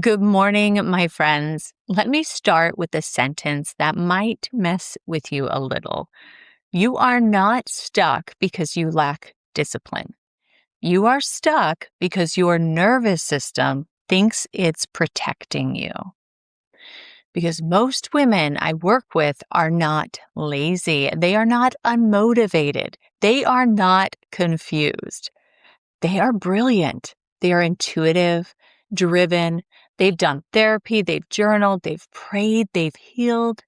Good morning, my friends. Let me start with a sentence that might mess with you a little. You are not stuck because you lack discipline. You are stuck because your nervous system thinks it's protecting you. Because most women I work with are not lazy. They are not unmotivated. They are not confused. They are brilliant. They are intuitive, driven. They've done therapy, they've journaled, they've prayed, they've healed,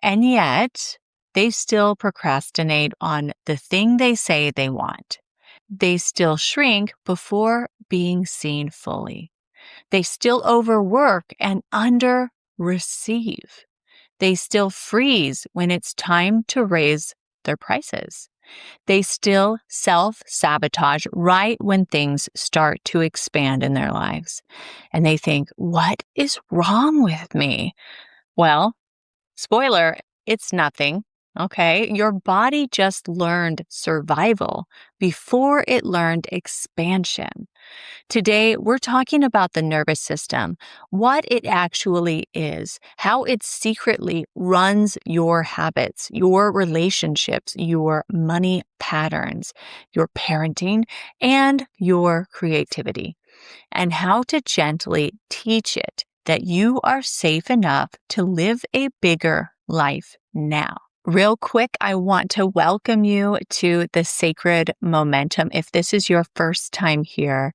and yet they still procrastinate on the thing they say they want. They still shrink before being seen fully. They still overwork and under-receive. They still freeze when it's time to raise their prices. They still self-sabotage right when things start to expand in their lives. And they think, what is wrong with me? Well, spoiler, it's nothing. Okay, your body just learned survival before it learned expansion. Today, we're talking about the nervous system, what it actually is, how it secretly runs your habits, your relationships, your money patterns, your parenting, and your creativity, and how to gently teach it that you are safe enough to live a bigger life now. Real quick, I want to welcome you to the Sacred Momentum. If this is your first time here,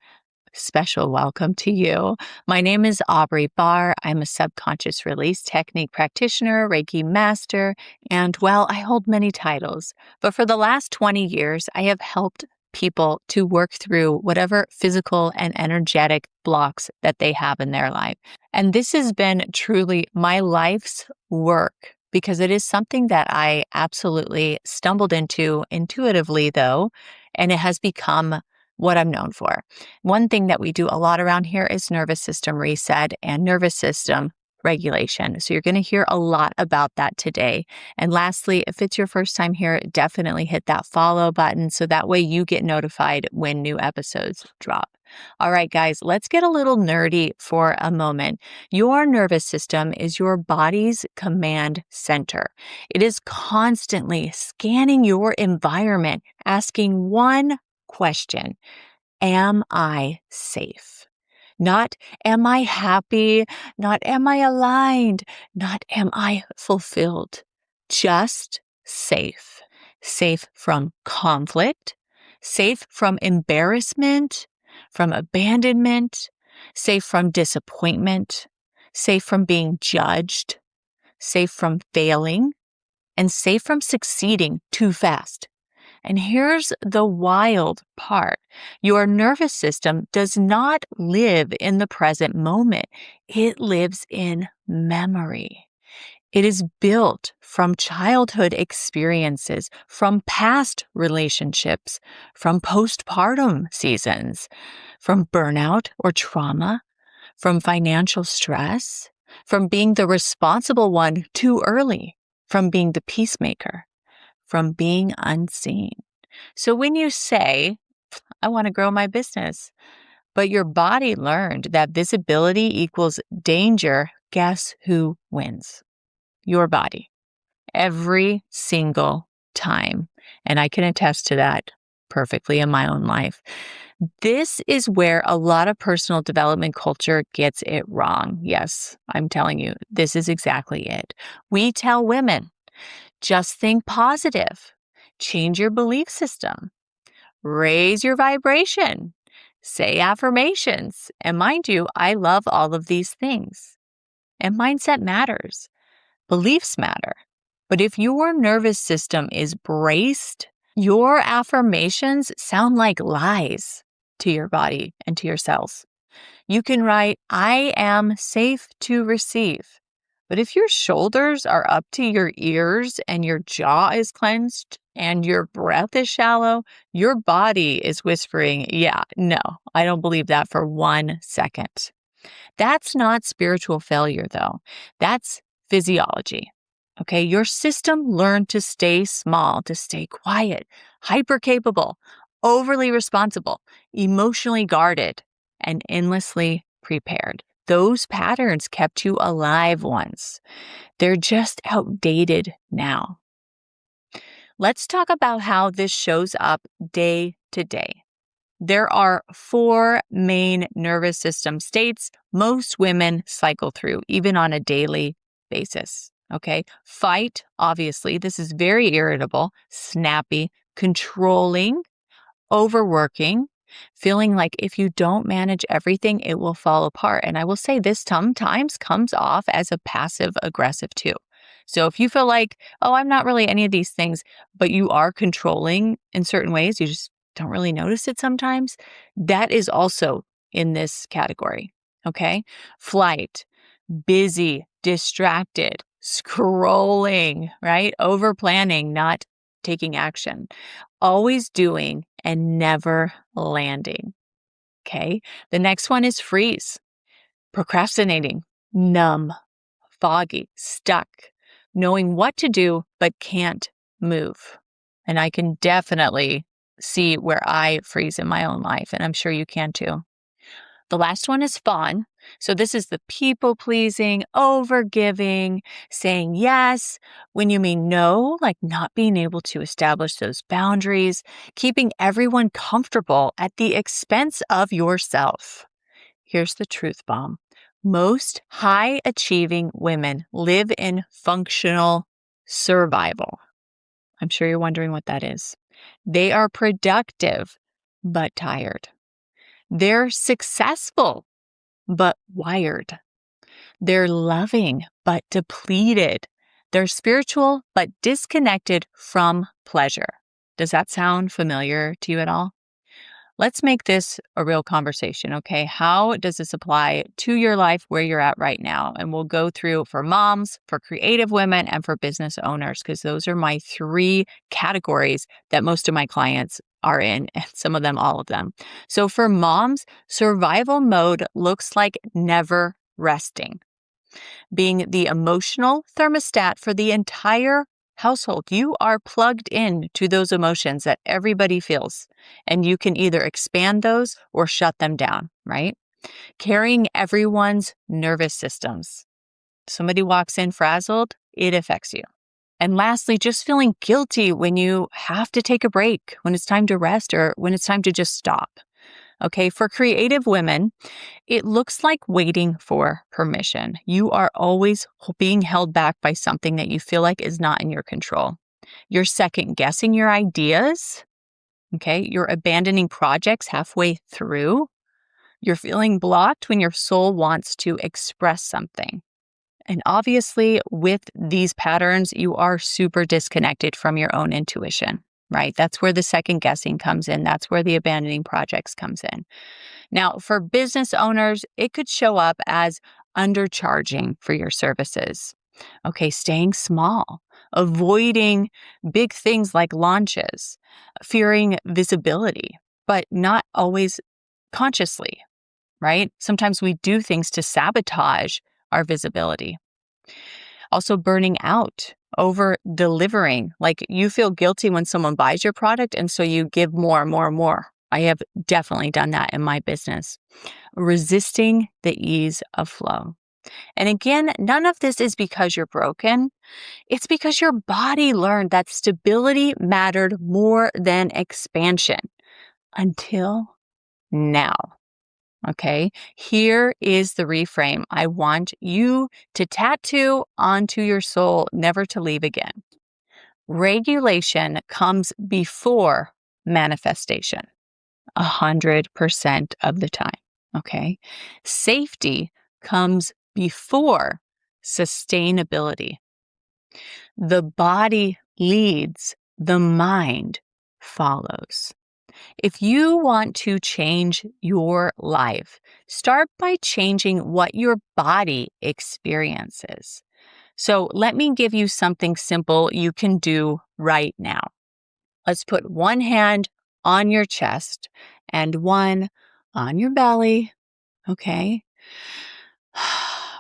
special welcome to you. My name is Aubrey Barr. I'm a subconscious release technique practitioner, Reiki master, and well, I hold many titles. But for the last 20 years, I have helped people to work through whatever physical and energetic blocks that they have in their life. And this has been truly my life's work because it is something that I absolutely stumbled into intuitively, though, and it has become what I'm known for. One thing that we do a lot around here is nervous system reset and nervous system regulation. So you're going to hear a lot about that today. And lastly, if it's your first time here, definitely hit that follow button so that way you get notified when new episodes drop. All right, guys, let's get a little nerdy for a moment. Your nervous system is your body's command center. It is constantly scanning your environment, asking one question: am I safe? Not am I happy? Not am I aligned? Not am I fulfilled? Just safe. Safe from conflict, safe from embarrassment, from abandonment, safe from disappointment, safe from being judged, safe from failing, and safe from succeeding too fast. And here's the wild part. Your nervous system does not live in the present moment. It lives in memory. It is built from childhood experiences, from past relationships, from postpartum seasons, from burnout or trauma, from financial stress, from being the responsible one too early, from being the peacemaker, from being unseen. So when you say, I want to grow my business, but your body learned that visibility equals danger, guess who wins? Your body. Every single time. And I can attest to that perfectly in my own life. This is where a lot of personal development culture gets it wrong. Yes, I'm telling you, this is exactly it. We tell women, just think positive. Change your belief system. Raise your vibration. Say affirmations. And mind you, I love all of these things. And mindset matters. Beliefs matter. But if your nervous system is braced, your affirmations sound like lies to your body and to your cells. You can write, I am safe to receive. But if your shoulders are up to your ears and your jaw is clenched and your breath is shallow, your body is whispering, yeah, no, I don't believe that for 1 second. That's not spiritual failure, though. That's physiology. Okay, your system learned to stay small, to stay quiet, hyper capable, overly responsible, emotionally guarded, and endlessly prepared. Those patterns kept you alive once. They're just outdated now. Let's talk about how this shows up day to day. There are 4 main nervous system states most women cycle through, even on a daily basis. Okay. Fight, obviously, this is very irritable, snappy, controlling, overworking, feeling like if you don't manage everything, it will fall apart. And I will say this sometimes comes off as a passive aggressive too. So if you feel like, oh, I'm not really any of these things, but you are controlling in certain ways, you just don't really notice it sometimes, that is also in this category. Okay. Flight, busy, distracted, scrolling, right? Over planning, not taking action, always doing and never landing. Okay. The next one is freeze, procrastinating, numb, foggy, stuck, knowing what to do, but can't move. And I can definitely see where I freeze in my own life, and I'm sure you can too. The last one is fawn. So this is the people pleasing, over giving, saying yes when you mean no, like not being able to establish those boundaries, keeping everyone comfortable at the expense of yourself. Here's the truth bomb. Most high achieving women live in functional survival. I'm sure you're wondering what that is. They are productive, but tired. They're successful, but wired. They're loving, but depleted. They're spiritual, but disconnected from pleasure. Does that sound familiar to you at all? Let's make this a real conversation, okay? How does this apply to your life where you're at right now? And we'll go through for moms, for creative women, and for business owners, because those are my 3 categories that most of my clients are in, and some of them, all of them. So for moms, survival mode looks like never resting, being the emotional thermostat for the entire household. You are plugged in to those emotions that everybody feels, and you can either expand those or shut them down, right? Carrying everyone's nervous systems. Somebody walks in frazzled, it affects you. And lastly, just feeling guilty when you have to take a break, when it's time to rest, or when it's time to just stop. Okay, for creative women, it looks like waiting for permission. You are always being held back by something that you feel like is not in your control. You're second guessing your ideas. Okay, you're abandoning projects halfway through. You're feeling blocked when your soul wants to express something. And obviously, with these patterns, you are super disconnected from your own intuition, right? That's where the second guessing comes in. That's where the abandoning projects comes in. Now, for business owners, it could show up as undercharging for your services. Okay, staying small, avoiding big things like launches, fearing visibility, but not always consciously, right? Sometimes we do things to sabotage our visibility. Also, burning out, over delivering. Like you feel guilty when someone buys your product, and so you give more, more, more. I have definitely done that in my business. Resisting the ease of flow. And again, none of this is because you're broken. It's because your body learned that stability mattered more than expansion until now. Okay, here is the reframe I want you to tattoo onto your soul, never to leave again. Regulation comes before manifestation, 100% of the time. Okay, safety comes before sustainability. The body leads, the mind follows. If you want to change your life, start by changing what your body experiences. So let me give you something simple you can do right now. Let's put one hand on your chest and one on your belly. Okay.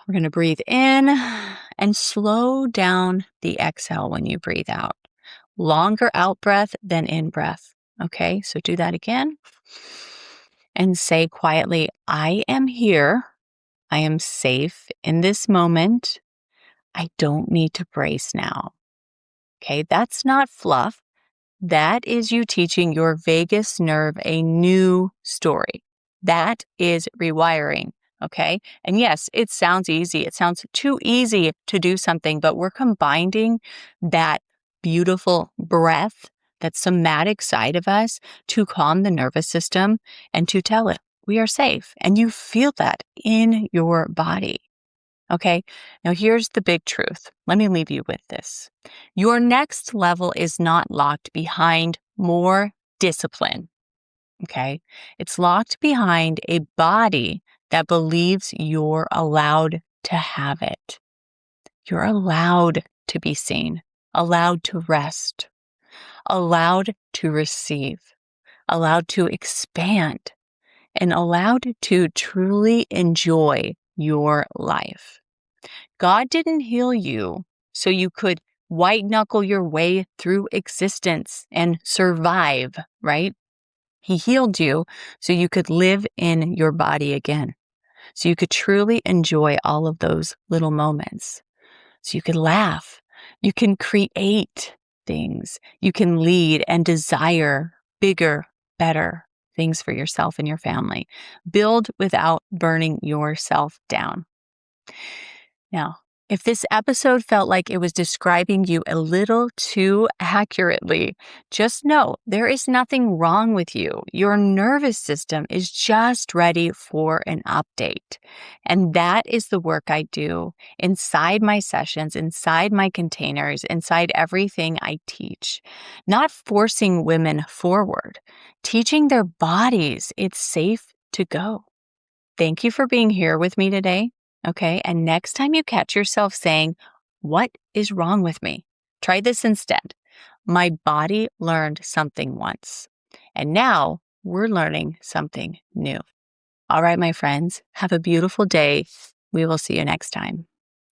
We're going to breathe in and slow down the exhale when you breathe out. Longer out breath than in breath. Okay, so do that again. And say quietly, I am here I am safe in this moment. I don't need to brace now. Okay, that's not fluff. That is you teaching your vagus nerve a new story. That is rewiring. Okay. And yes, it sounds easy. It sounds too easy to do something, but we're combining that beautiful breath, that somatic side of us to calm the nervous system and to tell it we are safe. And you feel that in your body. Okay. Now here's the big truth. Let me leave you with this. Your next level is not locked behind more discipline. Okay. It's locked behind a body that believes you're allowed to have it. You're allowed to be seen, allowed to rest, allowed to receive, allowed to expand, and allowed to truly enjoy your life. God didn't heal you so you could white knuckle your way through existence and survive, right? He healed you so you could live in your body again, so you could truly enjoy all of those little moments, so you could laugh, you can create things, you can lead and desire bigger, better things for yourself and your family. Build without burning yourself down. Now, if this episode felt like it was describing you a little too accurately, just know there is nothing wrong with you. Your nervous system is just ready for an update. And that is the work I do inside my sessions, inside my containers, inside everything I teach. Not forcing women forward, teaching their bodies it's safe to go. Thank you for being here with me today. Okay. And next time you catch yourself saying, "What is wrong with me?" Try this instead. My body learned something once, and now we're learning something new. All right, my friends, have a beautiful day. We will see you next time.